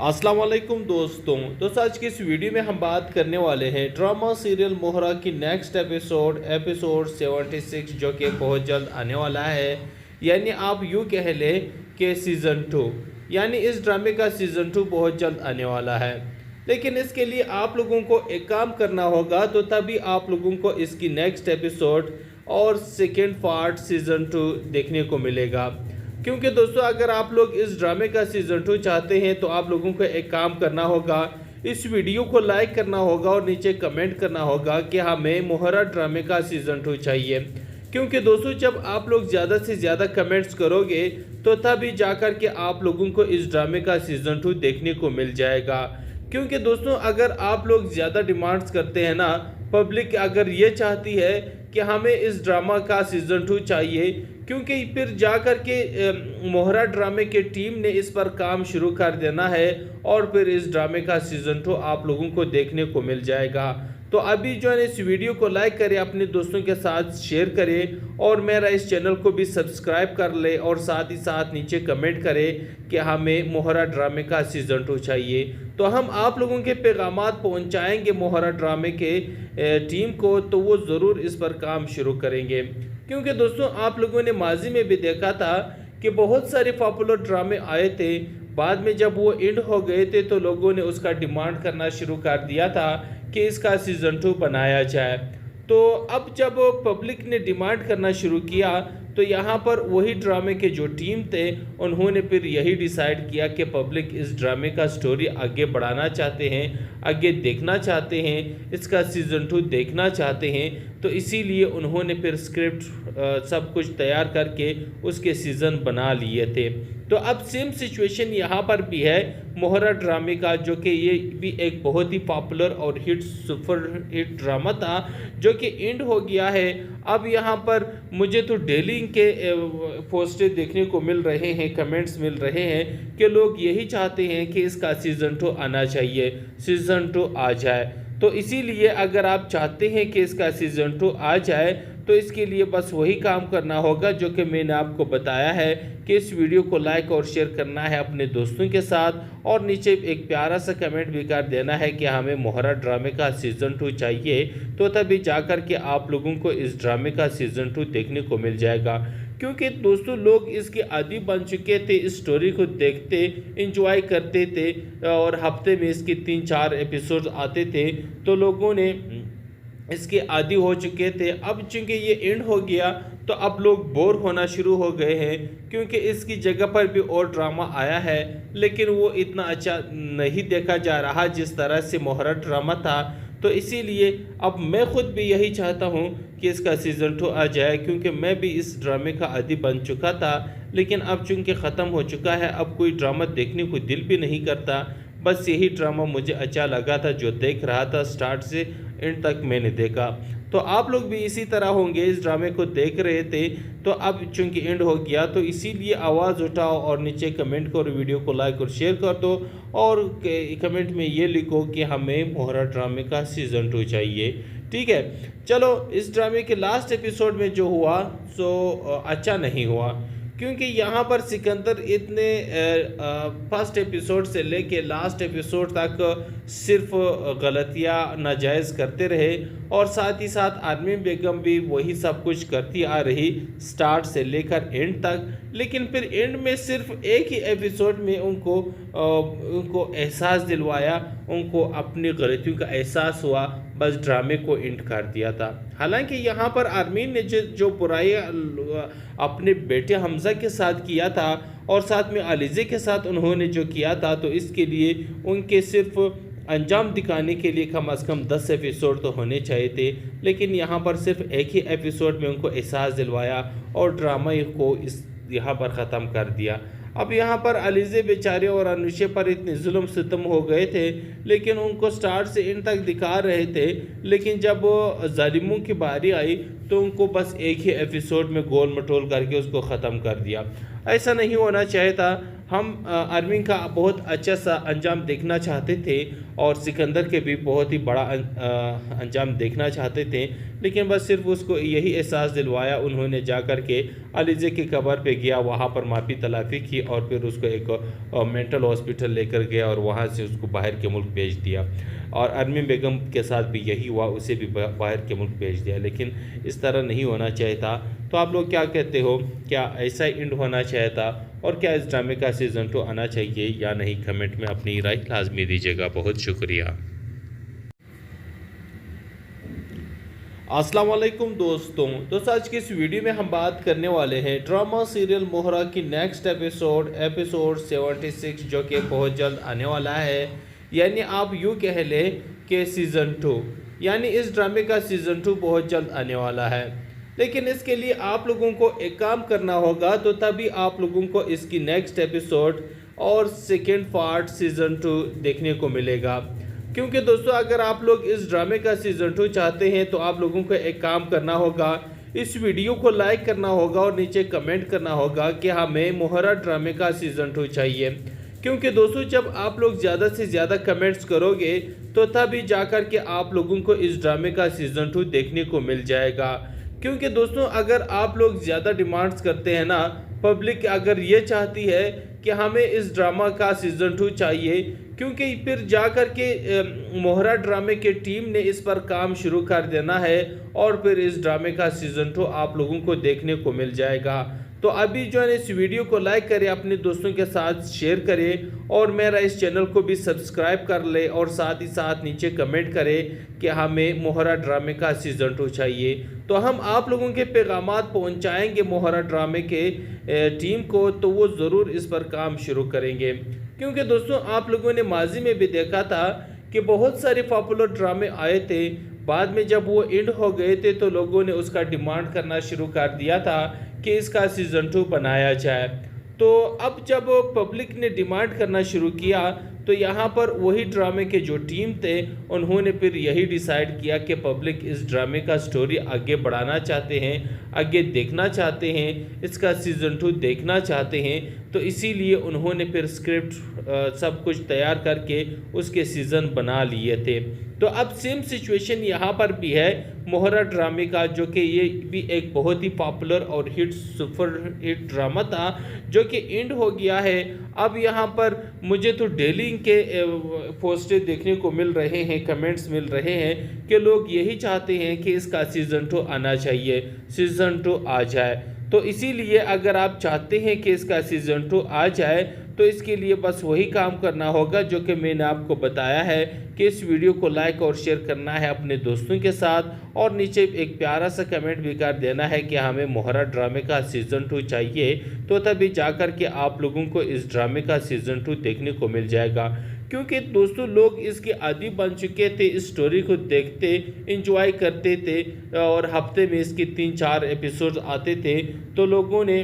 अस्सलाम वालेकुम दोस्तों आज की इस वीडियो में हम बात करने वाले हैं ड्रामा सीरियल मोहरा की नेक्स्ट एपिसोड 76 जो कि बहुत जल्द आने वाला है। यानी आप यूँ कह लें कि सीज़न 2 यानी इस ड्रामे का सीज़न 2 बहुत जल्द आने वाला है। लेकिन इसके लिए आप लोगों को एक काम करना होगा, तो तभी आप लोगों को इसकी नेक्स्ट एपिसोड और सेकेंड पार्ट सीज़न 2 देखने को मिलेगा। क्योंकि दोस्तों अगर आप लोग इस ड्रामे का सीज़न 2 चाहते हैं तो आप लोगों को एक काम करना होगा, इस वीडियो को लाइक करना होगा और नीचे कमेंट करना होगा कि हमें मोहरा ड्रामे का सीज़न 2 चाहिए। क्योंकि दोस्तों जब आप लोग ज़्यादा से ज़्यादा कमेंट्स करोगे तो तभी जाकर के आप लोगों को इस ड्रामे का सीज़न 2 देखने को मिल जाएगा। क्योंकि दोस्तों अगर आप लोग ज़्यादा डिमांड्स करते हैं ना, पब्लिक अगर ये चाहती है कि हमें इस ड्रामा का सीज़न 2 चाहिए, क्योंकि फिर जाकर के मोहरा ड्रामे के टीम ने इस पर काम शुरू कर देना है और फिर इस ड्रामे का सीज़न 2 आप लोगों को देखने को मिल जाएगा। तो अभी जो है इस वीडियो को लाइक करें, अपने दोस्तों के साथ शेयर करें और मेरा इस चैनल को भी सब्सक्राइब कर ले और साथ ही साथ नीचे कमेंट करें कि हमें मोहरा ड्रामे का सीज़न 2 चाहिए। तो हम आप लोगों के पैगामात पहुंचाएंगे मोहरा ड्रामे के टीम को, तो वो ज़रूर इस पर काम शुरू करेंगे। क्योंकि दोस्तों आप लोगों ने माजी में भी देखा था कि बहुत सारे पॉपुलर ड्रामे आए थे, बाद में जब वो एंड हो गए थे तो लोगों ने उसका डिमांड करना शुरू कर दिया था कि इसका सीज़न 2 बनाया जाए। तो अब जब पब्लिक ने डिमांड करना शुरू किया तो यहाँ पर वही ड्रामे के जो टीम थे उन्होंने फिर यही डिसाइड किया कि पब्लिक इस ड्रामे का स्टोरी आगे बढ़ाना चाहते हैं, आगे देखना चाहते हैं, इसका सीज़न 2 देखना चाहते हैं। तो इसीलिए उन्होंने फिर स्क्रिप्ट सब कुछ तैयार करके उसके सीज़न बना लिए थे। तो अब सेम सिचुएशन यहाँ पर भी है मोहरा ड्रामे का, जो कि ये भी एक बहुत ही पॉपुलर और सुपर हिट ड्रामा था जो कि एंड हो गया है। अब यहाँ पर मुझे तो डेली के पोस्टें देखने को मिल रहे हैं, कमेंट्स मिल रहे हैं कि लोग यही चाहते हैं कि इसका सीज़न 2 आना चाहिए, सीज़न 2 आ जाए। तो इसीलिए अगर आप चाहते हैं कि इसका सीज़न 2 आ जाए तो इसके लिए बस वही काम करना होगा जो कि मैंने आपको बताया है कि इस वीडियो को लाइक और शेयर करना है अपने दोस्तों के साथ और नीचे एक प्यारा सा कमेंट भी कर देना है कि हमें मोहरा ड्रामे का सीज़न 2 चाहिए। तो तभी जाकर के आप लोगों को इस ड्रामे का सीज़न 2 देखने को मिल जाएगा। क्योंकि दोस्तों लोग इसके आदी बन चुके थे, इस स्टोरी को देखते इंजॉय करते थे और हफ्ते में इसके 3-4 एपिसोड आते थे, तो लोगों ने इसके आदी हो चुके थे। अब चूंकि ये एंड हो गया तो अब लोग बोर होना शुरू हो गए हैं, क्योंकि इसकी जगह पर भी और ड्रामा आया है लेकिन वो इतना अच्छा नहीं देखा जा रहा जिस तरह से मोहरा ड्रामा था। तो इसीलिए अब मैं खुद भी यही चाहता हूँ कि इसका सीज़न 2 आ जाए, क्योंकि मैं भी इस ड्रामे का आदी बन चुका था। लेकिन अब चूंकि ख़त्म हो चुका है, अब कोई ड्रामा देखने को दिल भी नहीं करता। बस यही ड्रामा मुझे अच्छा लगा था जो देख रहा था, स्टार्ट से एंड तक मैंने देखा। तो आप लोग भी इसी तरह होंगे, इस ड्रामे को देख रहे थे। तो अब चूंकि एंड हो गया तो इसीलिए आवाज़ उठाओ और नीचे कमेंट करो, वीडियो को लाइक और शेयर कर दो और कमेंट में ये लिखो कि हमें मोहरा ड्रामे का सीज़न 2 चाहिए। ठीक है, चलो इस ड्रामे के लास्ट एपिसोड में जो हुआ सो अच्छा नहीं हुआ, क्योंकि यहाँ पर सिकंदर इतने फर्स्ट एपिसोड से लेके लास्ट एपिसोड तक सिर्फ गलतियाँ नाजायज़ करते रहे और साथ ही साथ आर्मीन बेगम भी वही सब कुछ करती आ रही स्टार्ट से लेकर एंड तक। लेकिन फिर एंड में सिर्फ एक ही एपिसोड में उनको एहसास दिलवाया, उनको अपनी गलतियों का एहसास हुआ, बस ड्रामे को एंड कर दिया था। हालांकि यहाँ पर आर्मीन ने जो बुराई अपने बेटे हमज़ा के साथ किया था और साथ में अलीज़े के साथ उन्होंने जो किया था, तो इसके लिए उनके सिर्फ अंजाम दिखाने के लिए कम से कम 10 एपिसोड तो होने चाहिए थे। लेकिन यहाँ पर सिर्फ एक ही एपिसोड में उनको एहसास दिलवाया और ड्रामा को यहाँ पर ख़त्म कर दिया। अब यहाँ पर अलीज़े बेचारे और अनुषे पर इतने जुल्म सितम हो गए थे, लेकिन उनको स्टार्ट से एंड तक दिखा रहे थे। लेकिन जब जालिमों की बारी आई तो उनको बस एक ही एपिसोड में गोल मटोल करके उसको ख़त्म कर दिया। ऐसा नहीं होना चाहिए था। हम अरविंद का बहुत अच्छा सा अंजाम देखना चाहते थे और सिकंदर के भी बहुत ही बड़ा अंजाम देखना चाहते थे, लेकिन बस सिर्फ उसको यही एहसास दिलवाया उन्होंने जा कर के अलीज़े की कब्र पे गया, वहाँ पर माफ़ी तलाफ़ी की और फिर उसको एक मेंटल हॉस्पिटल लेकर गया और वहाँ से उसको बाहर के मुल्क भेज दिया। और अरमीन बेगम के साथ भी यही हुआ, उसे भी बाहर के मुल्क भेज दिया, लेकिन इस तरह नहीं होना चाहिए था। तो आप लोग क्या कहते हो, क्या ऐसा ही एंड होना चाहिए था और क्या इस ड्रामे का सीज़न 2 आना चाहिए या नहीं? कमेंट में अपनी राय लाजमी दीजिएगा। बहुत शुक्रिया। अस्सलाम वालेकुम दोस्तों आज की इस वीडियो में हम बात करने वाले हैं ड्रामा सीरियल मोहरा की नेक्स्ट एपिसोड 76 जो कि बहुत जल्द आने वाला है। यानी आप यूँ कह लें कि सीज़न 2, यानी इस ड्रामे का सीज़न 2 बहुत जल्द आने वाला है। लेकिन इसके लिए आप लोगों को एक काम करना होगा, तो तभी आप लोगों को इसकी नेक्स्ट एपिसोड और सेकेंड पार्ट सीज़न 2 देखने को मिलेगा। क्योंकि दोस्तों अगर आप लोग इस ड्रामे का सीज़न 2 चाहते हैं तो आप लोगों को एक काम करना होगा, इस वीडियो को लाइक करना होगा और नीचे कमेंट करना होगा कि हमें मोहरा ड्रामे का सीज़न 2 चाहिए। क्योंकि दोस्तों जब आप लोग ज़्यादा से ज़्यादा कमेंट्स करोगे तो तभी जाकर के आप लोगों को इस ड्रामे का सीज़न 2 देखने को मिल जाएगा। क्योंकि दोस्तों अगर आप लोग ज़्यादा डिमांड्स करते हैं ना, पब्लिक अगर ये चाहती है कि हमें इस ड्रामा का सीज़न 2 चाहिए, क्योंकि फिर जाकर के मोहरा ड्रामे के टीम ने इस पर काम शुरू कर देना है और फिर इस ड्रामे का सीज़न 2 आप लोगों को देखने को मिल जाएगा। तो अभी जो है इस वीडियो को लाइक करें, अपने दोस्तों के साथ शेयर करें और मेरा इस चैनल को भी सब्सक्राइब कर ले और साथ ही साथ नीचे कमेंट करें कि हमें मोहरा ड्रामे का सीज़न 2 चाहिए। तो हम आप लोगों के पैगामात पहुंचाएंगे मोहरा ड्रामे के टीम को, तो वो ज़रूर इस पर काम शुरू करेंगे। क्योंकि दोस्तों आप लोगों ने माजी में भी देखा था कि बहुत सारे पॉपुलर ड्रामे आए थे, बाद में जब वो एंड हो गए थे तो लोगों ने उसका डिमांड करना शुरू कर दिया था कि इसका सीज़न 2 बनाया जाए। तो अब जब पब्लिक ने डिमांड करना शुरू किया तो यहाँ पर वही ड्रामे के जो टीम थे उन्होंने फिर यही डिसाइड किया कि पब्लिक इस ड्रामे का स्टोरी आगे बढ़ाना चाहते हैं, आगे देखना चाहते हैं, इसका सीज़न 2 देखना चाहते हैं। तो इसीलिए उन्होंने फिर स्क्रिप्ट सब कुछ तैयार करके उसके सीज़न बना लिए थे। तो अब सेम सिचुएशन यहाँ पर भी है मोहरा ड्रामे का, जो कि ये भी एक बहुत ही पॉपुलर और सुपर हिट ड्रामा था जो कि एंड हो गया है। अब यहाँ पर मुझे तो डेली के पोस्टें देखने को मिल रहे हैं, कमेंट्स मिल रहे हैं कि लोग यही चाहते हैं कि इसका सीज़न 2 आना चाहिए, सीज़न 2 आ जाए। तो इसीलिए अगर आप चाहते हैं कि इसका सीज़न 2 आ जाए तो इसके लिए बस वही काम करना होगा जो कि मैंने आपको बताया है कि इस वीडियो को लाइक और शेयर करना है अपने दोस्तों के साथ और नीचे एक प्यारा सा कमेंट भी कर देना है कि हमें मोहरा ड्रामे का सीज़न 2 चाहिए। तो तभी जाकर के आप लोगों को इस ड्रामे का सीज़न 2 देखने को मिल जाएगा। क्योंकि दोस्तों लोग इसके आदी बन चुके थे, इस स्टोरी को देखते एंजॉय करते थे और हफ्ते में इसके 3-4 एपिसोड आते थे, तो लोगों ने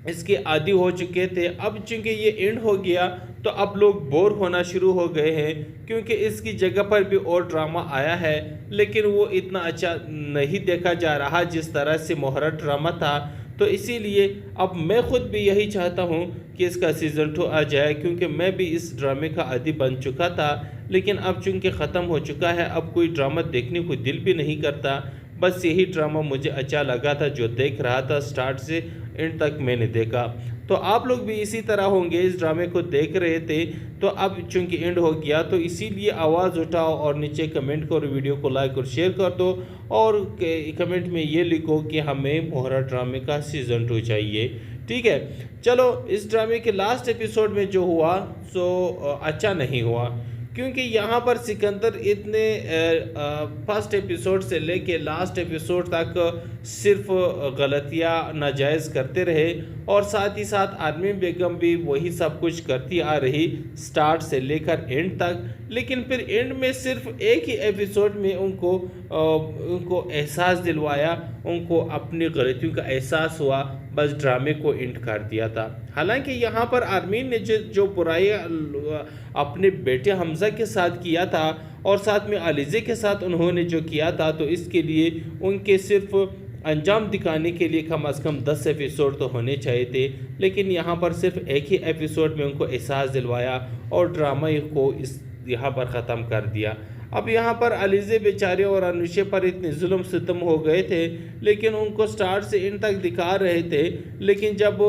इसके आदी हो चुके थे। अब चूंकि ये एंड हो गया तो अब लोग बोर होना शुरू हो गए हैं, क्योंकि इसकी जगह पर भी और ड्रामा आया है लेकिन वो इतना अच्छा नहीं देखा जा रहा जिस तरह से मोहरा ड्रामा था। तो इसीलिए अब मैं खुद भी यही चाहता हूँ कि इसका सीज़न 2 आ जाए, क्योंकि मैं भी इस ड्रामे का आदी बन चुका था, लेकिन अब चूंकि ख़त्म हो चुका है अब कोई ड्रामा देखने को दिल भी नहीं करता। बस यही ड्रामा मुझे अच्छा लगा था जो देख रहा था, स्टार्ट से एंड तक मैंने देखा। तो आप लोग भी इसी तरह होंगे, इस ड्रामे को देख रहे थे। तो अब चूंकि एंड हो गया तो इसीलिए आवाज़ उठाओ और नीचे कमेंट करो, वीडियो को लाइक और शेयर कर दो और कमेंट में ये लिखो कि हमें मोहरा ड्रामे का सीज़न 2 चाहिए। ठीक है, चलो इस ड्रामे के लास्ट एपिसोड में जो हुआ सो अच्छा नहीं हुआ, क्योंकि यहाँ पर सिकंदर इतने फर्स्ट एपिसोड से लेके लास्ट एपिसोड तक सिर्फ गलतियाँ नाजायज़ करते रहे और साथ ही साथ अरमीन बेगम भी वही सब कुछ करती आ रही स्टार्ट से लेकर एंड तक। लेकिन फिर एंड में सिर्फ एक ही एपिसोड में उनको एहसास दिलवाया, उनको अपनी गलतियों का एहसास हुआ, बस ड्रामे को एंड कर दिया था। हालांकि यहाँ पर आर्मीन ने जो बुराई अपने बेटे हमज़ा के साथ किया था और साथ में अलीज़े के साथ उन्होंने जो किया था, तो इसके लिए उनके सिर्फ अंजाम दिखाने के लिए कम से कम 10 एपिसोड तो होने चाहिए थे, लेकिन यहाँ पर सिर्फ एक ही एपिसोड में उनको एहसास दिलवाया और ड्रामा को इस यहाँ पर ख़त्म कर दिया। अब यहाँ पर अलीज़े बेचारे और अनुषे पर इतने जुल्म सितम हो गए थे, लेकिन उनको स्टार्ट से एंड तक दिखा रहे थे, लेकिन जब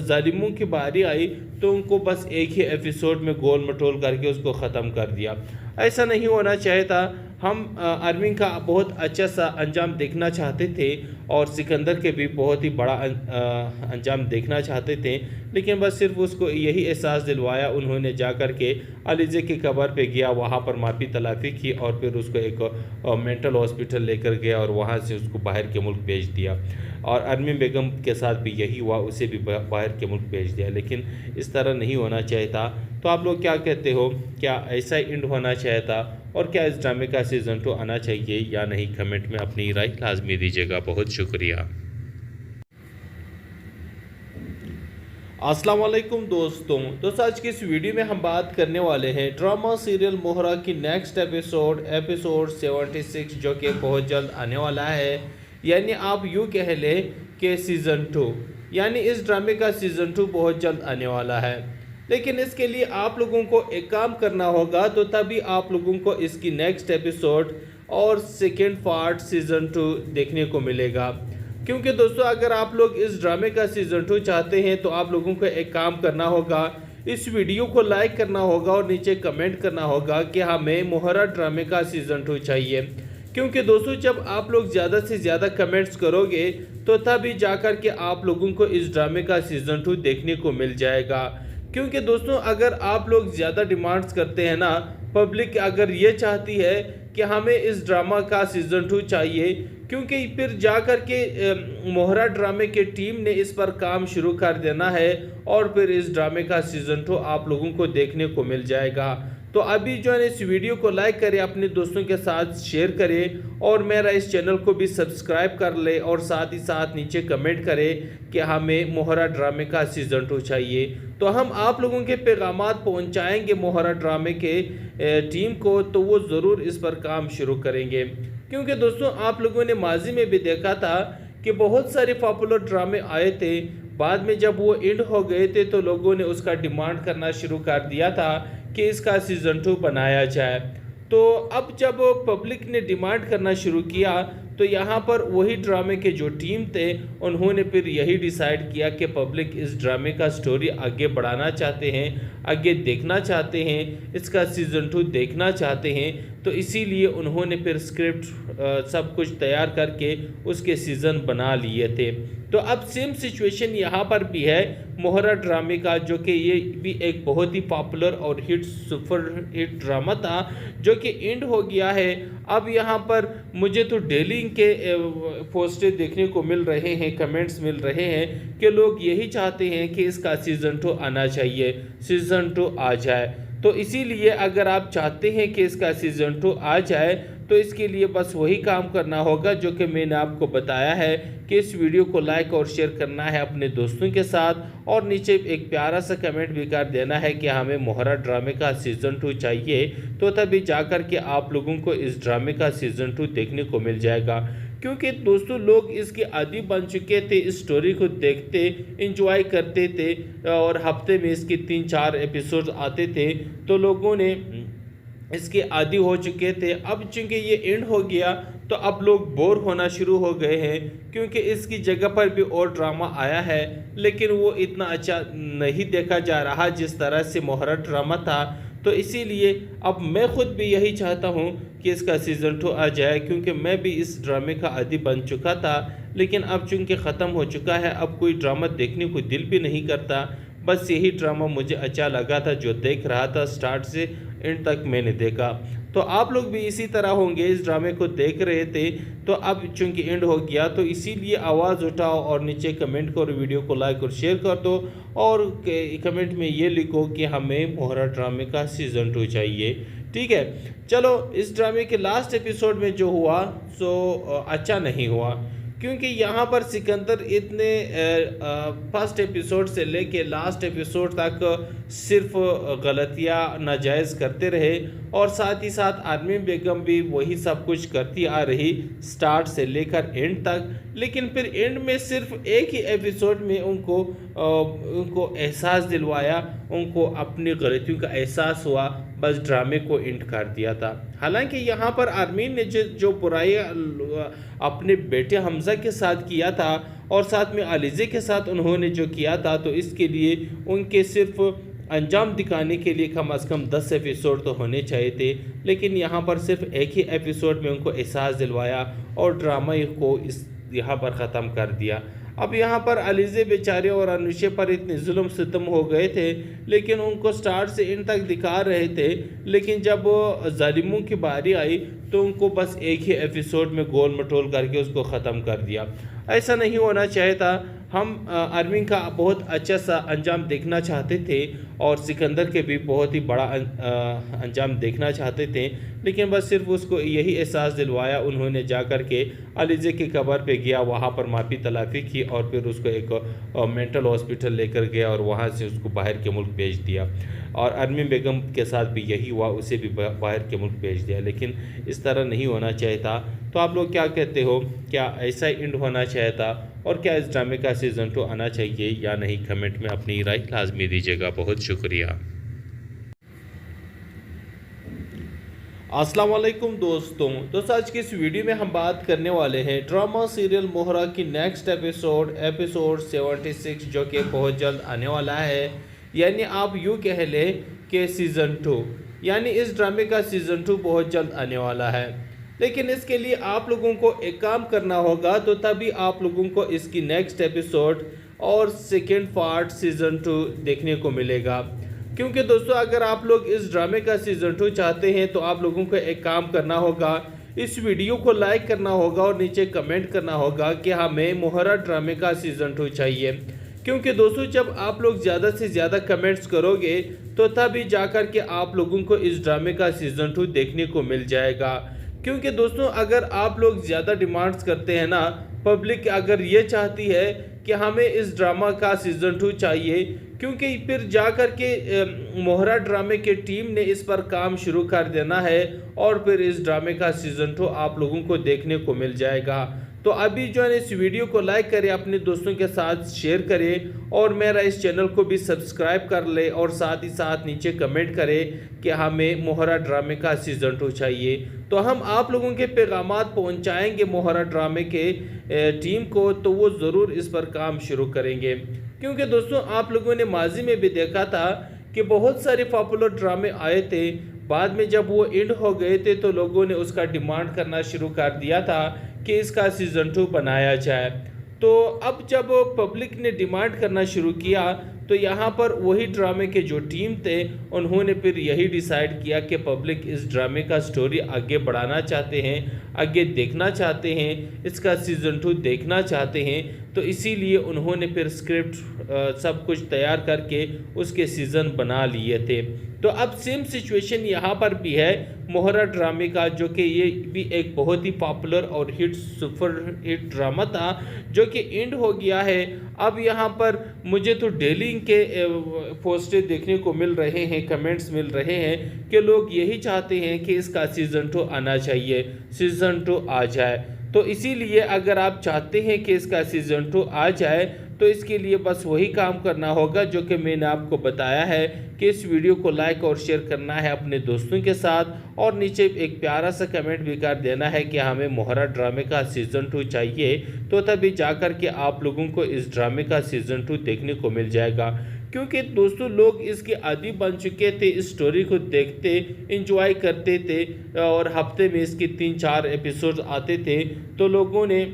जालिमों की बारी आई तो उनको बस एक ही एपिसोड में गोल मटोल करके उसको ख़त्म कर दिया। ऐसा नहीं होना चाहिए था। हम आर्मी का बहुत अच्छा सा अंजाम देखना चाहते थे और सिकंदर के भी बहुत ही बड़ा अंजाम देखना चाहते थे, लेकिन बस सिर्फ उसको यही एहसास दिलवाया उन्होंने जा कर के अलीज़े की कब्र पे गया, वहाँ पर माफ़ी तलाफ़ी की और फिर उसको एक मेंटल हॉस्पिटल लेकर गया और वहाँ से उसको बाहर के मुल्क भेज दिया। और अरमी बेगम के साथ भी यही हुआ, उसे भी बाहर के मुल्क भेज दिया, लेकिन इस तरह नहीं होना चाहिए था। तो आप लोग क्या कहते हो, क्या ऐसा एंड होना चाहिए था और क्या इस ड्रामे का सीज़न 2 आना चाहिए या नहीं? कमेंट में अपनी राय लाजमी दीजिएगा। बहुत शुक्रिया। अस्सलाम वालेकुम दोस्तों आज की इस वीडियो में हम बात करने वाले हैं ड्रामा सीरियल मोहरा की नेक्स्ट एपिसोड 76 जो कि बहुत जल्द आने वाला है। यानी आप यूँ कह लें कि सीज़न 2, यानी इस ड्रामे का सीज़न 2 बहुत जल्द आने वाला है। लेकिन इसके लिए आप लोगों को एक काम करना होगा, तो तभी आप लोगों को इसकी नेक्स्ट एपिसोड और सेकेंड पार्ट सीज़न 2 देखने को मिलेगा। क्योंकि दोस्तों अगर आप लोग इस ड्रामे का सीज़न 2 चाहते हैं तो आप लोगों को एक काम करना होगा, इस वीडियो को लाइक करना होगा और नीचे कमेंट करना होगा कि हमें मोहरा ड्रामे का सीज़न 2 चाहिए। क्योंकि दोस्तों जब आप लोग ज़्यादा से ज़्यादा कमेंट्स करोगे तो तभी जाकर के आप लोगों को इस ड्रामे का सीज़न 2 देखने को मिल जाएगा। क्योंकि दोस्तों अगर आप लोग ज़्यादा डिमांड्स करते हैं ना, पब्लिक अगर ये चाहती है कि हमें इस ड्रामा का सीज़न 2 चाहिए, क्योंकि फिर जाकर के मोहरा ड्रामे के टीम ने इस पर काम शुरू कर देना है और फिर इस ड्रामे का सीज़न 2 आप लोगों को देखने को मिल जाएगा। तो अभी जो है इस वीडियो को लाइक करें, अपने दोस्तों के साथ शेयर करें और मेरा इस चैनल को भी सब्सक्राइब कर ले और साथ ही साथ नीचे कमेंट करें कि हमें मोहरा ड्रामे का सीज़न 2 चाहिए। तो हम आप लोगों के पैगामात पहुंचाएंगे मोहरा ड्रामे के टीम को, तो वो ज़रूर इस पर काम शुरू करेंगे। क्योंकि दोस्तों आप लोगों ने माजी में भी देखा था कि बहुत सारे पॉपुलर ड्रामे आए थे, बाद में जब वो एंड हो गए थे तो लोगों ने उसका डिमांड करना शुरू कर दिया था कि इसका सीज़न 2 बनाया जाए। तो अब जब पब्लिक ने डिमांड करना शुरू किया तो यहाँ पर वही ड्रामे के जो टीम थे उन्होंने फिर यही डिसाइड किया कि पब्लिक इस ड्रामे का स्टोरी आगे बढ़ाना चाहते हैं, आगे देखना चाहते हैं, इसका सीज़न 2 देखना चाहते हैं। तो इसीलिए उन्होंने फिर स्क्रिप्ट सब कुछ तैयार करके उसके सीज़न बना लिए थे। तो अब सेम सिचुएशन यहाँ पर भी है मोहरा ड्रामे का, जो कि ये भी एक बहुत ही पॉपुलर और सुपर हिट ड्रामा था जो कि एंड हो गया है। अब यहाँ पर मुझे तो डेली के पोस्टें देखने को मिल रहे हैं, कमेंट्स मिल रहे हैं कि लोग यही चाहते हैं कि इसका सीज़न 2 आना चाहिए, सीज़न 2 आ जाए। तो इसीलिए अगर आप चाहते हैं कि इसका सीज़न 2 आ जाए तो इसके लिए बस वही काम करना होगा जो कि मैंने आपको बताया है कि इस वीडियो को लाइक और शेयर करना है अपने दोस्तों के साथ और नीचे एक प्यारा सा कमेंट भी कर देना है कि हमें मोहरा ड्रामे का सीज़न 2 चाहिए। तो तभी जाकर के आप लोगों को इस ड्रामे का सीज़न 2 देखने को मिल जाएगा। क्योंकि दोस्तों लोग इसके आदी बन चुके थे, इस स्टोरी को देखते एंजॉय करते थे और हफ्ते में इसके 3-4 एपिसोड आते थे, तो लोगों ने इसके आदी हो चुके थे। अब चूंकि ये एंड हो गया तो अब लोग बोर होना शुरू हो गए हैं, क्योंकि इसकी जगह पर भी और ड्रामा आया है लेकिन वो इतना अच्छा नहीं देखा जा रहा जिस तरह से मोहरा ड्रामा था। तो इसीलिए अब मैं खुद भी यही चाहता हूँ कि इसका सीज़न 2 आ जाए, क्योंकि मैं भी इस ड्रामे का आदी बन चुका था, लेकिन अब चूंकि ख़त्म हो चुका है अब कोई ड्रामा देखने को दिल भी नहीं करता। बस यही ड्रामा मुझे अच्छा लगा था जो देख रहा था, स्टार्ट से एंड तक मैंने देखा। तो आप लोग भी इसी तरह होंगे, इस ड्रामे को देख रहे थे, तो अब चूंकि एंड हो गया तो इसीलिए आवाज़ उठाओ और नीचे कमेंट करो, वीडियो को लाइक और शेयर कर दो और कमेंट में ये लिखो कि हमें मोहरा ड्रामे का सीज़न 2 चाहिए। ठीक है, चलो इस ड्रामे के लास्ट एपिसोड में जो हुआ सो अच्छा नहीं हुआ, क्योंकि यहाँ पर सिकंदर इतने फर्स्ट एपिसोड से लेके लास्ट एपिसोड तक सिर्फ गलतियाँ नाजायज़ करते रहे और साथ ही साथ आर्मीन बेगम भी वही सब कुछ करती आ रही स्टार्ट से लेकर एंड तक। लेकिन फिर एंड में सिर्फ एक ही एपिसोड में उनको एहसास दिलवाया, उनको अपनी गलतियों का एहसास हुआ, बस ड्रामे को एंड कर दिया था। हालांकि यहाँ पर आर्मीन ने जो बुराई अपने बेटे हमजा के साथ किया था और साथ में अलीज़े के साथ उन्होंने जो किया था, तो इसके लिए उनके सिर्फ अंजाम दिखाने के लिए कम से कम 10 एपिसोड तो होने चाहिए थे। लेकिन यहाँ पर सिर्फ एक ही एपिसोड में उनको एहसास दिलवाया और ड्रामा को यहाँ पर ख़त्म कर दिया। अब यहाँ पर अलीज़े बेचारे और अनुषे पर इतने जुल्म सितम हो गए थे, लेकिन उनको स्टार्ट से एंड तक दिखा रहे थे। लेकिन जब जालिमों की बारी आई तो उनको बस एक ही एपिसोड में गोल मटोल करके उसको ख़त्म कर दिया। ऐसा नहीं होना चाहिए था। हम आर्मी का बहुत अच्छा सा अंजाम देखना चाहते थे और सिकंदर के भी बहुत ही बड़ा अंजाम देखना चाहते थे, लेकिन बस सिर्फ उसको यही एहसास दिलवाया। उन्होंने जा कर के अलीज़े की कब्र पे गया, वहाँ पर माफ़ी तलाफ़ी की और फिर उसको एक मेंटल हॉस्पिटल लेकर गया और वहाँ से उसको बाहर के मुल्क भेज दिया। और अरमीन बेगम के साथ भी यही हुआ, उसे भी बाहर के मुल्क भेज दिया। लेकिन इस तरह नहीं होना चाहिए था। तो आप लोग क्या कहते हो, क्या ऐसा ही एंड होना चाहिए था और क्या इस ड्रामे का सीज़न 2 आना चाहिए या नहीं? कमेंट में अपनी राय लाजमी दीजिएगा। बहुत शुक्रिया। अस्सलाम वालेकुम दोस्तों आज की इस वीडियो में हम बात करने वाले हैं ड्रामा सीरियल मोहरा की नेक्स्ट एपिसोड 76 जो कि बहुत जल्द आने वाला है। यानी आप यूँ कह लें कि सीज़न 2, यानी इस ड्रामे का सीज़न 2 बहुत जल्द आने वाला है। लेकिन इसके लिए आप लोगों को एक काम करना होगा, तो तभी आप लोगों को इसकी नेक्स्ट एपिसोड और सेकेंड पार्ट सीज़न 2 देखने को मिलेगा। क्योंकि दोस्तों अगर आप लोग इस ड्रामे का सीज़न 2 चाहते हैं तो आप लोगों को एक काम करना होगा, इस वीडियो को लाइक करना होगा और नीचे कमेंट करना होगा कि हमें मोहरा ड्रामे का सीज़न 2 चाहिए। क्योंकि दोस्तों जब आप लोग ज़्यादा से ज़्यादा कमेंट्स करोगे तो तभी जाकर के आप लोगों को इस ड्रामे का सीज़न 2 देखने को मिल जाएगा। क्योंकि दोस्तों अगर आप लोग ज़्यादा डिमांड्स करते हैं ना, पब्लिक अगर ये चाहती है कि हमें इस ड्रामा का सीज़न 2 चाहिए, क्योंकि फिर जाकर के मोहरा ड्रामे के टीम ने इस पर काम शुरू कर देना है और फिर इस ड्रामे का सीज़न 2 आप लोगों को देखने को मिल जाएगा। तो अभी जो है इस वीडियो को लाइक करें, अपने दोस्तों के साथ शेयर करें और मेरा इस चैनल को भी सब्सक्राइब कर ले और साथ ही साथ नीचे कमेंट करें कि हमें मोहरा ड्रामे का सीज़न 2 चाहिए। तो हम आप लोगों के पैगामात पहुंचाएंगे मोहरा ड्रामे के टीम को, तो वो ज़रूर इस पर काम शुरू करेंगे। क्योंकि दोस्तों आप लोगों ने माजी में भी देखा था कि बहुत सारे पॉपुलर ड्रामे आए थे, बाद में जब वो एंड हो गए थे तो लोगों ने उसका डिमांड करना शुरू कर दिया था कि इसका सीज़न 2 बनाया जाए। तो अब जब पब्लिक ने डिमांड करना शुरू किया तो यहाँ पर वही ड्रामे के जो टीम थे उन्होंने फिर यही डिसाइड किया कि पब्लिक इस ड्रामे का स्टोरी आगे बढ़ाना चाहते हैं, आगे देखना चाहते हैं, इसका सीज़न 2 देखना चाहते हैं। तो इसीलिए उन्होंने फिर स्क्रिप्ट सब कुछ तैयार करके उसके सीज़न बना लिए थे। तो अब सेम सिचुएशन यहाँ पर भी है मोहरा ड्रामे का, जो कि ये भी एक बहुत ही पॉपुलर और सुपर हिट ड्रामा था जो कि एंड हो गया है। अब यहाँ पर मुझे तो डेली के पोस्टें देखने को मिल रहे हैं, कमेंट्स मिल रहे हैं कि लोग यही चाहते हैं कि इसका सीज़न 2 आना चाहिए, सीज़न 2 आ जाए। तो इसीलिए अगर आप चाहते हैं कि इसका सीज़न 2 आ जाए तो इसके लिए बस वही काम करना होगा जो कि मैंने आपको बताया है कि इस वीडियो को लाइक और शेयर करना है अपने दोस्तों के साथ और नीचे एक प्यारा सा कमेंट भी कर देना है कि हमें मोहरा ड्रामे का सीज़न 2 चाहिए। तो तभी जाकर के आप लोगों को इस ड्रामे का सीज़न 2 देखने को मिल जाएगा। क्योंकि दोस्तों लोग इसके आदी बन चुके थे, इस स्टोरी को देखते एंजॉय करते थे और हफ्ते में इसके 3-4 एपिसोड आते थे, तो लोगों ने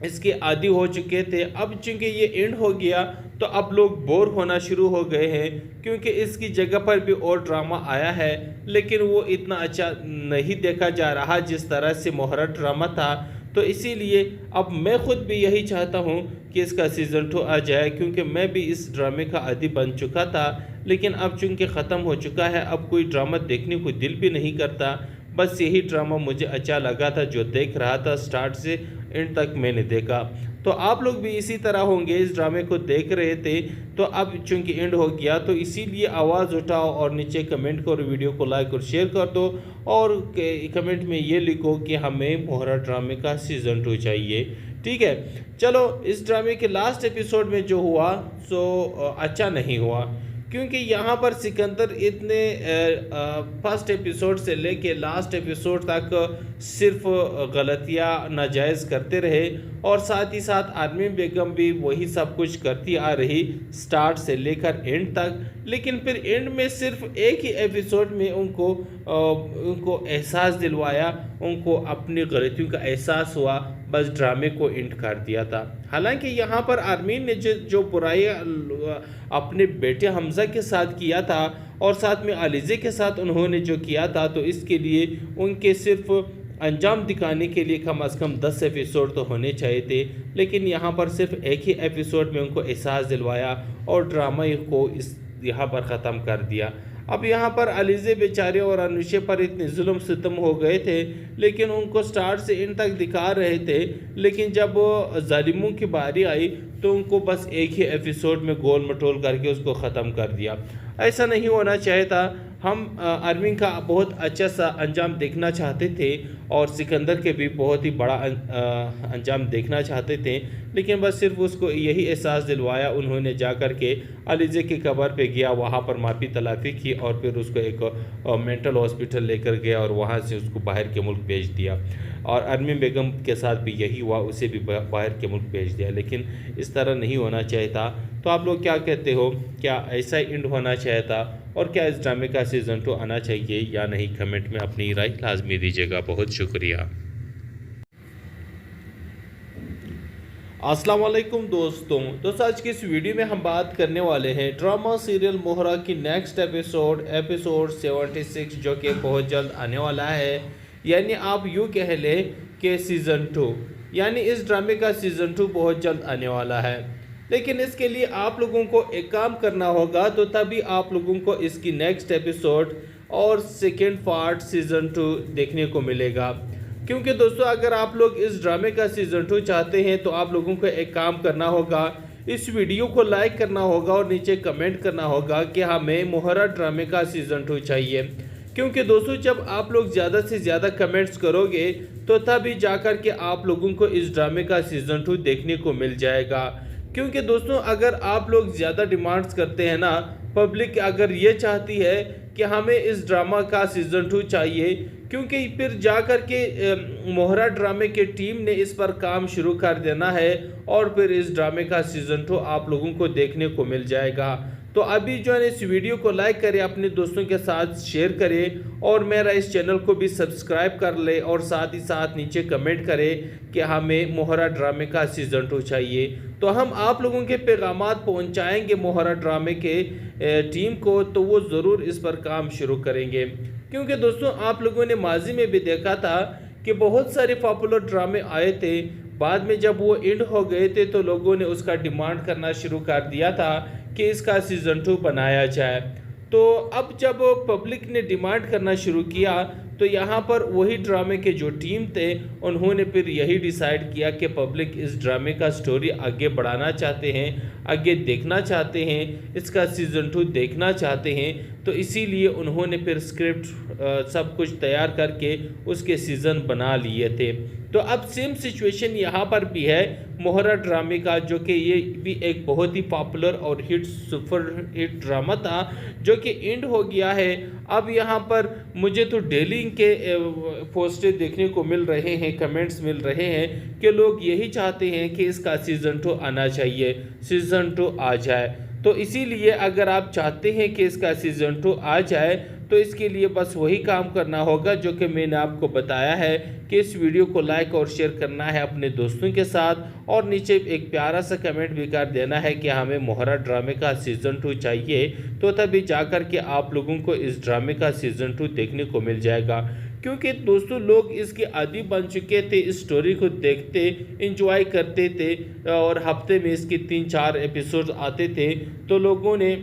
इसके आदी हो चुके थे। अब चूंकि ये एंड हो गया तो अब लोग बोर होना शुरू हो गए हैं, क्योंकि इसकी जगह पर भी और ड्रामा आया है लेकिन वो इतना अच्छा नहीं देखा जा रहा जिस तरह से मोहरा ड्रामा था। तो इसीलिए अब मैं खुद भी यही चाहता हूँ कि इसका सीज़न 2 आ जाए, क्योंकि मैं भी इस ड्रामे का आदी बन चुका था। लेकिन अब चूँकि ख़त्म हो चुका है, अब कोई ड्रामा देखने को दिल भी नहीं करता। बस यही ड्रामा मुझे अच्छा लगा था जो देख रहा था स्टार्ट से एंड तक मैंने देखा। तो आप लोग भी इसी तरह होंगे, इस ड्रामे को देख रहे थे, तो अब चूंकि एंड हो गया तो इसीलिए आवाज़ उठाओ और नीचे कमेंट करो, वीडियो को लाइक और शेयर कर दो और कमेंट में ये लिखो कि हमें मोहरा ड्रामे का सीज़न 2 चाहिए। ठीक है, चलो इस ड्रामे के लास्ट एपिसोड में जो हुआ सो अच्छा नहीं हुआ, क्योंकि यहाँ पर सिकंदर इतने फर्स्ट एपिसोड से लेके लास्ट एपिसोड तक सिर्फ गलतियाँ नाजायज़ करते रहे और साथ ही साथ आर्मीन बेगम भी वही सब कुछ करती आ रही स्टार्ट से लेकर एंड तक। लेकिन फिर एंड में सिर्फ एक ही एपिसोड में उनको एहसास दिलवाया, उनको अपनी गलतियों का एहसास हुआ, बस ड्रामे को एंड कर दिया था। हालांकि यहाँ पर आर्मीन ने जो बुराई अपने बेटे हमजा के साथ किया था और साथ में अलीज़े के साथ उन्होंने जो किया था, तो इसके लिए उनके सिर्फ अंजाम दिखाने के लिए कम से कम 10 एपिसोड तो होने चाहिए थे। लेकिन यहाँ पर सिर्फ एक ही एपिसोड में उनको एहसास दिलवाया और ड्रामा को यहाँ पर ख़त्म कर दिया। अब यहाँ पर अलीज़े बेचारे और अनुषे पर इतने जुल्म सितम हो गए थे, लेकिन उनको स्टार्ट से एंड तक दिखा रहे थे, लेकिन जब जालिमों की बारी आई तो उनको बस एक ही एपिसोड में गोल मटोल करके उसको ख़त्म कर दिया। ऐसा नहीं होना चाहिए था। हम आर्मी का बहुत अच्छा सा अंजाम देखना चाहते थे और सिकंदर के भी बहुत ही बड़ा अंजाम देखना चाहते थे, लेकिन बस सिर्फ उसको यही एहसास दिलवाया। उन्होंने जा कर के अलीज़े की कब्र पे गया, वहाँ पर माफ़ी तलाफ़ी की और फिर उसको एक मेंटल हॉस्पिटल लेकर गया और वहाँ से उसको बाहर के मुल्क भेज दिया। और अरमीन बेगम के साथ भी यही हुआ, उसे भी बाहर के मुल्क भेज दिया। लेकिन इस तरह नहीं होना चाहिए था। तो आप लोग क्या कहते हो, क्या ऐसा ही एंड होना चाहिए था और क्या इस ड्रामे का सीज़न 2 आना चाहिए या नहीं? कमेंट में अपनी राय लाजमी दीजिएगा। बहुत शुक्रिया। अस्सलाम वालेकुम दोस्तों आज की इस वीडियो में हम बात करने वाले हैं ड्रामा सीरियल मोहरा की नेक्स्ट एपिसोड 76 जो कि बहुत जल्द आने वाला है। यानी आप यूँ कह लें कि सीज़न 2, यानी इस ड्रामे का सीज़न 2 बहुत जल्द आने वाला है। लेकिन इसके लिए आप लोगों को एक काम करना होगा, तो तभी आप लोगों को इसकी नेक्स्ट एपिसोड और सेकेंड पार्ट सीज़न 2 देखने को मिलेगा। क्योंकि दोस्तों अगर आप लोग इस ड्रामे का सीज़न 2 चाहते हैं तो आप लोगों को एक काम करना होगा, इस वीडियो को लाइक करना होगा और नीचे कमेंट करना होगा कि हमें मोहरा ड्रामे का सीज़न 2 चाहिए। क्योंकि दोस्तों जब आप लोग ज़्यादा से ज़्यादा कमेंट्स करोगे तो तभी जाकर के आप लोगों को इस ड्रामे का सीज़न 2 देखने को मिल जाएगा। क्योंकि दोस्तों अगर आप लोग ज़्यादा डिमांड्स करते हैं ना, पब्लिक अगर ये चाहती है कि हमें इस ड्रामा का सीज़न 2 चाहिए, क्योंकि फिर जाकर के मोहरा ड्रामे के टीम ने इस पर काम शुरू कर देना है और फिर इस ड्रामे का सीज़न 2 आप लोगों को देखने को मिल जाएगा। तो अभी जो है इस वीडियो को लाइक करें, अपने दोस्तों के साथ शेयर करें और मेरा इस चैनल को भी सब्सक्राइब कर ले और साथ ही साथ नीचे कमेंट करें कि हमें मोहरा ड्रामे का सीज़न 2 चाहिए। तो हम आप लोगों के पैगामात पहुंचाएंगे मोहरा ड्रामे के टीम को, तो वो ज़रूर इस पर काम शुरू करेंगे। क्योंकि दोस्तों आप लोगों ने माजी में भी देखा था कि बहुत सारे पॉपुलर ड्रामे आए थे, बाद में जब वो एंड हो गए थे तो लोगों ने उसका डिमांड करना शुरू कर दिया था कि इसका सीज़न 2 बनाया जाए। तो अब जब पब्लिक ने डिमांड करना शुरू किया तो यहाँ पर वही ड्रामे के जो टीम थे उन्होंने फिर यही डिसाइड किया कि पब्लिक इस ड्रामे का स्टोरी आगे बढ़ाना चाहते हैं, आगे देखना चाहते हैं, इसका सीज़न 2 देखना चाहते हैं। तो इसीलिए उन्होंने फिर स्क्रिप्ट सब कुछ तैयार करके उसके सीज़न बना लिए थे। तो अब सेम सिचुएशन यहाँ पर भी है मोहरा ड्रामे का, जो कि ये भी एक बहुत ही पॉपुलर और सुपर हिट ड्रामा था जो कि एंड हो गया है। अब यहाँ पर मुझे तो डेली के पोस्टें देखने को मिल रहे हैं, कमेंट्स मिल रहे हैं कि लोग यही चाहते हैं कि इसका सीज़न 2 आना चाहिए, सीज़न 2 आ जाए। तो इसीलिए अगर आप चाहते हैं कि इसका सीज़न 2 आ जाए तो इसके लिए बस वही काम करना होगा जो कि मैंने आपको बताया है कि इस वीडियो को लाइक और शेयर करना है अपने दोस्तों के साथ और नीचे एक प्यारा सा कमेंट भी कर देना है कि हमें मोहरा ड्रामे का सीज़न 2 चाहिए। तो तभी जाकर के आप लोगों को इस ड्रामे का सीज़न 2 देखने को मिल जाएगा। क्योंकि दोस्तों लोग इसके आदी बन चुके थे, इस स्टोरी को देखते एंजॉय करते थे और हफ्ते में इसके 3-4 एपिसोड आते थे। तो लोगों ने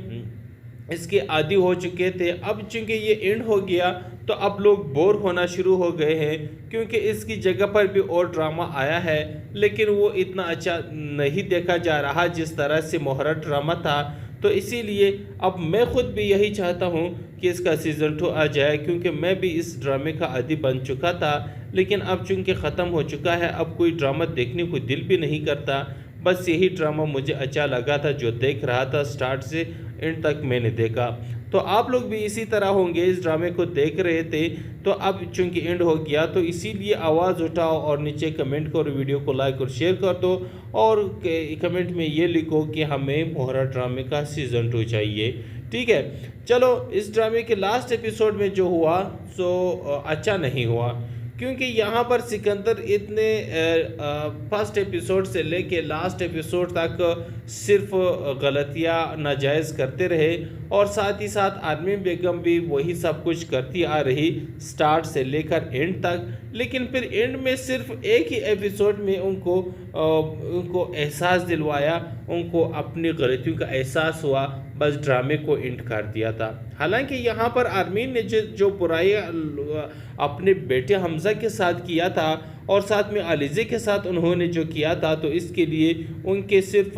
इसके आदी हो चुके थे। अब चूंकि ये एंड हो गया तो अब लोग बोर होना शुरू हो गए हैं, क्योंकि इसकी जगह पर भी और ड्रामा आया है, लेकिन वो इतना अच्छा नहीं देखा जा रहा जिस तरह से मोहरा ड्रामा था। तो इसीलिए अब मैं खुद भी यही चाहता हूँ कि इसका सीज़न 2 आ जाए, क्योंकि मैं भी इस ड्रामे का आदी बन चुका था। लेकिन अब चूंकि ख़त्म हो चुका है, अब कोई ड्रामा देखने को दिल भी नहीं करता। बस यही ड्रामा मुझे अच्छा लगा था, जो देख रहा था स्टार्ट से एंड तक मैंने देखा। तो आप लोग भी इसी तरह होंगे, इस ड्रामे को देख रहे थे। तो अब चूंकि एंड हो गया तो इसीलिए आवाज़ उठाओ और नीचे कमेंट करो, वीडियो को लाइक और शेयर कर दो, और कमेंट में ये लिखो कि हमें मोहरा ड्रामे का सीज़न 2 चाहिए। ठीक है, चलो इस ड्रामे के लास्ट एपिसोड में जो हुआ सो अच्छा नहीं हुआ, क्योंकि यहाँ पर सिकंदर इतने फर्स्ट एपिसोड से लेके लास्ट एपिसोड तक सिर्फ गलतियाँ नाजायज़ करते रहे, और साथ ही साथ आर्मीन बेगम भी वही सब कुछ करती आ रही स्टार्ट से लेकर एंड तक। लेकिन फिर एंड में सिर्फ एक ही एपिसोड में उनको एहसास दिलवाया, उनको अपनी गलतियों का एहसास हुआ, बस ड्रामे को एंड कर दिया था। हालांकि यहाँ पर आर्मीन ने जो बुराई अपने बेटे हमजा के साथ किया था और साथ में अलीज़े के साथ उन्होंने जो किया था, तो इसके लिए उनके सिर्फ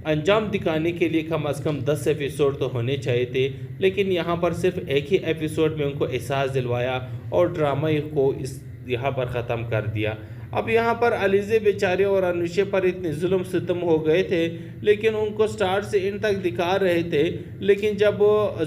अंजाम दिखाने के लिए कम से कम 10 एपिसोड तो होने चाहिए थे। लेकिन यहाँ पर सिर्फ एक ही एपिसोड में उनको एहसास दिलवाया और ड्रामा को यहाँ पर ख़त्म कर दिया। अब यहाँ पर अलीज़े बेचारे और अनुषे पर इतने जुल्म सितम हो गए थे, लेकिन उनको स्टार्ट से एंड तक दिखा रहे थे। लेकिन जब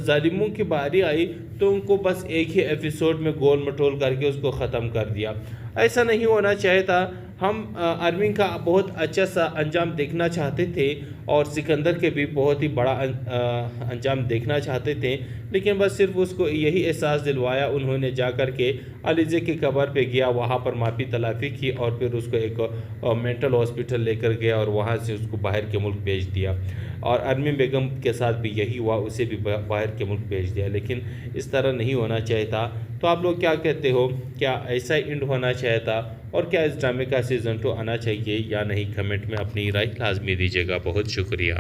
जालिमों की बारी आई तो उनको बस एक ही एपिसोड में गोल मटोल करके उसको ख़त्म कर दिया। ऐसा नहीं होना चाहिए था। हम आर्मी का बहुत अच्छा सा अंजाम देखना चाहते थे और सिकंदर के भी बहुत ही बड़ा अंजाम देखना चाहते थे, लेकिन बस सिर्फ उसको यही एहसास दिलवाया। उन्होंने जा कर के अलीज़े की कब्र पे गया, वहाँ पर माफ़ी तलाफ़ी की और फिर उसको एक मेंटल हॉस्पिटल लेकर गया और वहाँ से उसको बाहर के मुल्क भेज दिया। और अरमीन बेगम के साथ भी यही हुआ, उसे भी बाहर के मुल्क भेज दिया। लेकिन इस तरह नहीं होना चाहिए था। तो आप लोग क्या कहते हो, क्या ऐसा ही एंड होना चाहिए था, और क्या इस ड्रामे का सीज़न 2 आना चाहिए या नहीं? कमेंट में अपनी राय लाजमी दीजिएगा। बहुत शुक्रिया।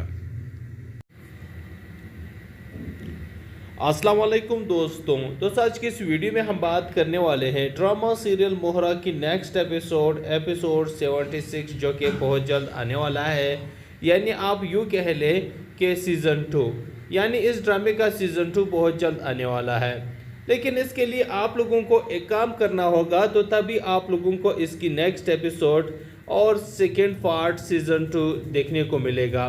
अस्सलाम वालेकुम दोस्तों आज की इस वीडियो में हम बात करने वाले हैं ड्रामा सीरियल मोहरा की नेक्स्ट एपिसोड 76 जो कि बहुत जल्द आने वाला है। यानी आप यूँ कह लें कि सीज़न 2, यानी इस ड्रामे का सीज़न 2 बहुत जल्द आने वाला है। लेकिन इसके लिए आप लोगों को एक काम करना होगा, तो तभी आप लोगों को इसकी नेक्स्ट एपिसोड और सेकेंड पार्ट सीज़न 2 देखने को मिलेगा।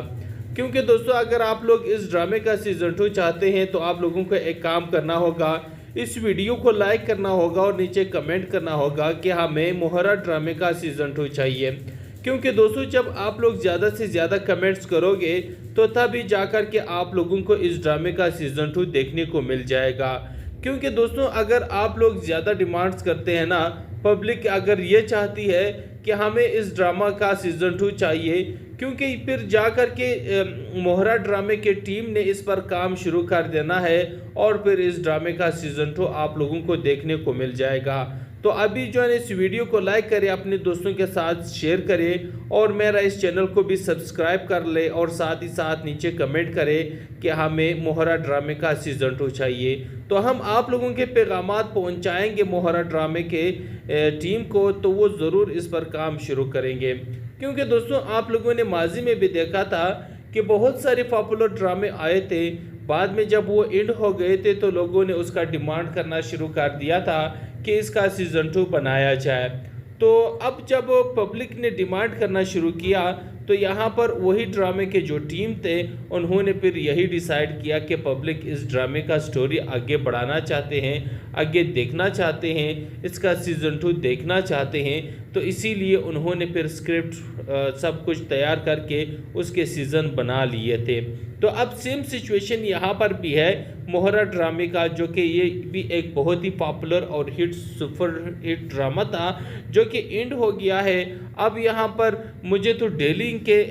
क्योंकि दोस्तों अगर आप लोग इस ड्रामे का सीज़न 2 चाहते हैं तो आप लोगों को एक काम करना होगा, इस वीडियो को लाइक करना होगा और नीचे कमेंट करना होगा कि हमें मोहरा ड्रामे का सीज़न 2 चाहिए। क्योंकि दोस्तों जब आप लोग ज़्यादा से ज़्यादा कमेंट्स करोगे तो तभी जाकर के आप लोगों को इस ड्रामे का सीज़न 2 देखने को मिल जाएगा। क्योंकि दोस्तों अगर आप लोग ज़्यादा डिमांड्स करते हैं ना, पब्लिक अगर ये चाहती है कि हमें इस ड्रामा का सीज़न 2 चाहिए, क्योंकि फिर जा कर के मोहरा ड्रामे के टीम ने इस पर काम शुरू कर देना है और फिर इस ड्रामे का सीज़न 2 आप लोगों को देखने को मिल जाएगा। तो अभी जो है इस वीडियो को लाइक करें, अपने दोस्तों के साथ शेयर करें और मेरा इस चैनल को भी सब्सक्राइब कर ले, और साथ ही साथ नीचे कमेंट करें कि हमें मोहरा ड्रामे का सीज़न 2 चाहिए। तो हम आप लोगों के पैगामात पहुंचाएंगे मोहरा ड्रामे के टीम को, तो वो ज़रूर इस पर काम शुरू करेंगे। क्योंकि दोस्तों आप लोगों ने माजी में भी देखा था कि बहुत सारे पॉपुलर ड्रामे आए थे, बाद में जब वो एंड हो गए थे तो लोगों ने उसका डिमांड करना शुरू कर दिया था कि इसका सीज़न 2 बनाया जाए। तो अब जब पब्लिक ने डिमांड करना शुरू किया तो यहाँ पर वही ड्रामे के जो टीम थे उन्होंने फिर यही डिसाइड किया कि पब्लिक इस ड्रामे का स्टोरी आगे बढ़ाना चाहते हैं, आगे देखना चाहते हैं, इसका सीज़न 2 देखना चाहते हैं। तो इसीलिए उन्होंने फिर स्क्रिप्ट सब कुछ तैयार करके उसके सीज़न बना लिए थे। तो अब सेम सिचुएशन यहाँ पर भी है मोहरा ड्रामे का, जो कि ये भी एक बहुत ही पॉपुलर और सुपर हिट ड्रामा था जो कि एंड हो गया है। अब यहाँ पर मुझे तो डेली के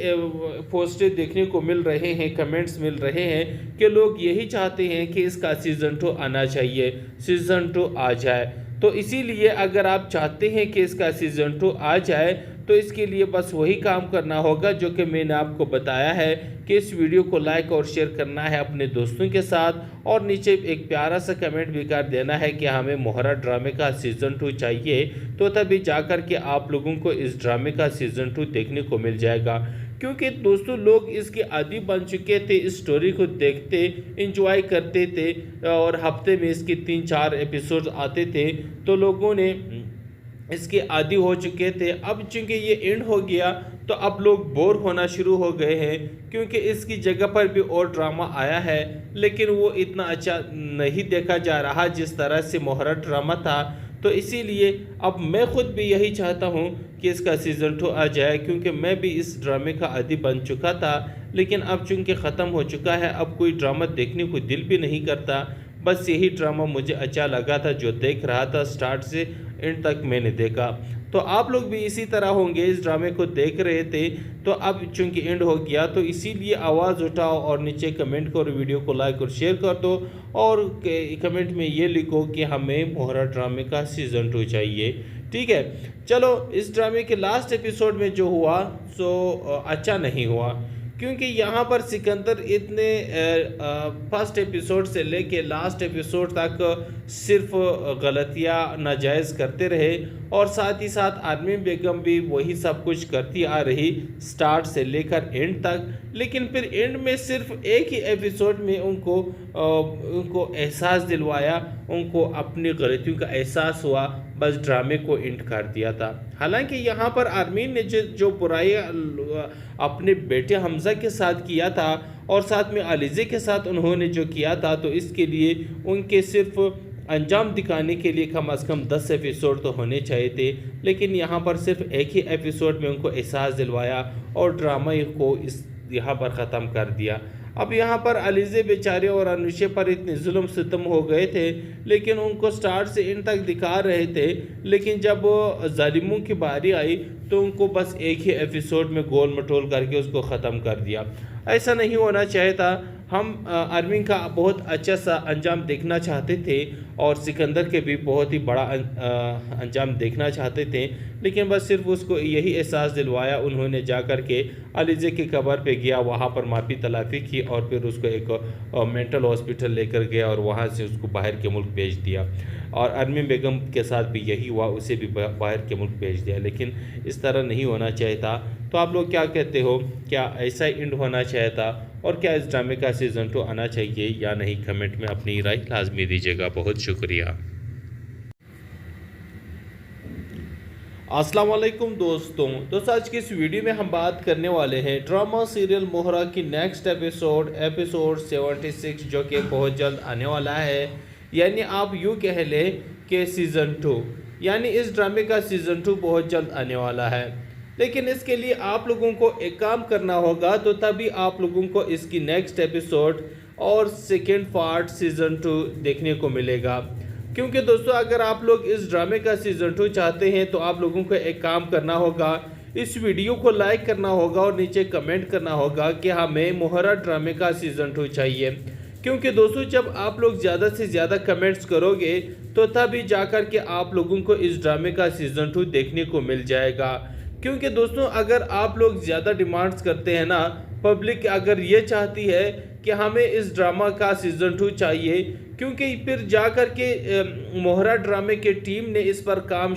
पोस्टें देखने को मिल रहे हैं, कमेंट्स मिल रहे हैं कि लोग यही चाहते हैं कि इसका सीज़न 2 आना चाहिए, सीज़न 2 आ जाए। तो इसीलिए अगर आप चाहते हैं कि इसका सीज़न 2 आ जाए तो इसके लिए बस वही काम करना होगा जो कि मैंने आपको बताया है कि इस वीडियो को लाइक और शेयर करना है अपने दोस्तों के साथ और नीचे एक प्यारा सा कमेंट भी कर देना है कि हमें मोहरा ड्रामे का सीज़न 2 चाहिए, तो तभी जाकर के आप लोगों को इस ड्रामे का सीज़न 2 देखने को मिल जाएगा। क्योंकि दोस्तों लोग इसके आदी बन चुके थे, इस स्टोरी को देखते इंजॉय करते थे और हफ्ते में इसके 3-4 एपिसोड आते थे, तो लोगों ने इसके आदी हो चुके थे। अब चूंकि ये एंड हो गया तो अब लोग बोर होना शुरू हो गए हैं, क्योंकि इसकी जगह पर भी और ड्रामा आया है लेकिन वो इतना अच्छा नहीं देखा जा रहा जिस तरह से मोहरा ड्रामा था। तो इसीलिए अब मैं खुद भी यही चाहता हूँ कि इसका सीज़न 2 आ जाए, क्योंकि मैं भी इस ड्रामे का आदी बन चुका था। लेकिन अब चूंकि ख़त्म हो चुका है, अब कोई ड्रामा देखने को दिल भी नहीं करता। बस यही ड्रामा मुझे अच्छा लगा था जो देख रहा था, स्टार्ट से एंड तक मैंने देखा। तो आप लोग भी इसी तरह होंगे, इस ड्रामे को देख रहे थे। तो अब चूंकि एंड हो गया तो इसीलिए आवाज़ उठाओ और नीचे कमेंट करो, वीडियो को लाइक और शेयर कर दो और कमेंट में ये लिखो कि हमें मोहरा ड्रामे का सीज़न 2 चाहिए। ठीक है, चलो इस ड्रामे के लास्ट एपिसोड में जो हुआ सो अच्छा नहीं हुआ, क्योंकि यहाँ पर सिकंदर इतने फर्स्ट एपिसोड से लेके लास्ट एपिसोड तक सिर्फ गलतियाँ नाजायज़ करते रहे और साथ ही साथ आर्मीन बेगम भी वही सब कुछ करती आ रही स्टार्ट से लेकर एंड तक। लेकिन फिर एंड में सिर्फ एक ही एपिसोड में उनको एहसास दिलवाया, उनको अपनी गलतियों का एहसास हुआ, बस ड्रामे को एंड कर दिया था। हालांकि यहाँ पर आर्मीन ने जो बुराई अपने बेटे हमज़ा के साथ किया था और साथ में अलीज़े के साथ उन्होंने जो किया था, तो इसके लिए उनके सिर्फ अंजाम दिखाने के लिए कम से कम 10 एपिसोड तो होने चाहिए थे। लेकिन यहाँ पर सिर्फ एक ही एपिसोड में उनको एहसास दिलवाया और ड्रामा को यहाँ पर ख़त्म कर दिया। अब यहाँ पर अलीज़े बेचारे और अनुषे पर इतने जुल्म सितम हो गए थे, लेकिन उनको स्टार्ट से एंड तक दिखा रहे थे। लेकिन जब जालिमों की बारी आई तो उनको बस एक ही एपिसोड में गोल मटोल करके उसको ख़त्म कर दिया। ऐसा नहीं होना चाहिए था। हम आर्मी का बहुत अच्छा सा अंजाम देखना चाहते थे और सिकंदर के भी बहुत ही बड़ा अंजाम देखना चाहते थे, लेकिन बस सिर्फ उसको यही एहसास दिलवाया। उन्होंने जा कर के अलीज़े की कब्र पे गया, वहाँ पर माफ़ी तलाफ़ी की और फिर उसको एक मेंटल हॉस्पिटल लेकर गया और वहाँ से उसको बाहर के मुल्क भेज दिया। और अरमीन बेगम के साथ भी यही हुआ, उसे भी बाहर के मुल्क भेज दिया। लेकिन इस तरह नहीं होना चाहिए था। तो आप लोग क्या कहते हो, क्या ऐसा ही एंड होना चाहिए था और क्या इस ड्रामे का सीज़न 2 आना चाहिए या नहीं? कमेंट में अपनी राय लाजमी दीजिएगा। बहुत शुक्रिया। अस्सलाम वालेकुम दोस्तों आज की इस वीडियो में हम बात करने वाले हैं ड्रामा सीरियल मोहरा की नेक्स्ट एपिसोड 76 जो कि बहुत जल्द आने वाला है। यानी आप यूँ कह लें कि सीज़न 2, यानी इस ड्रामे का सीज़न 2 बहुत जल्द आने वाला है। लेकिन इसके लिए आप लोगों को एक काम करना होगा, तो तभी आप लोगों को इसकी नेक्स्ट एपिसोड और सेकेंड पार्ट सीज़न 2 देखने को मिलेगा। क्योंकि दोस्तों अगर आप लोग इस ड्रामे का सीज़न 2 चाहते हैं तो आप लोगों को एक काम करना होगा, इस वीडियो को लाइक करना होगा और नीचे कमेंट करना होगा कि हमें मोहरा ड्रामे का सीज़न 2 चाहिए। क्योंकि दोस्तों जब आप लोग ज़्यादा से ज़्यादा कमेंट्स करोगे तो तभी जाकर के आप लोगों को इस ड्रामे का सीज़न 2 देखने को मिल जाएगा। क्योंकि दोस्तों अगर आप लोग ज़्यादा डिमांड्स करते हैं ना, पब्लिक अगर ये चाहती है कि हमें इस ड्रामा का सीज़न 2 चाहिए, क्योंकि फिर जा कर के मोहरा ड्रामे के टीम ने इस पर काम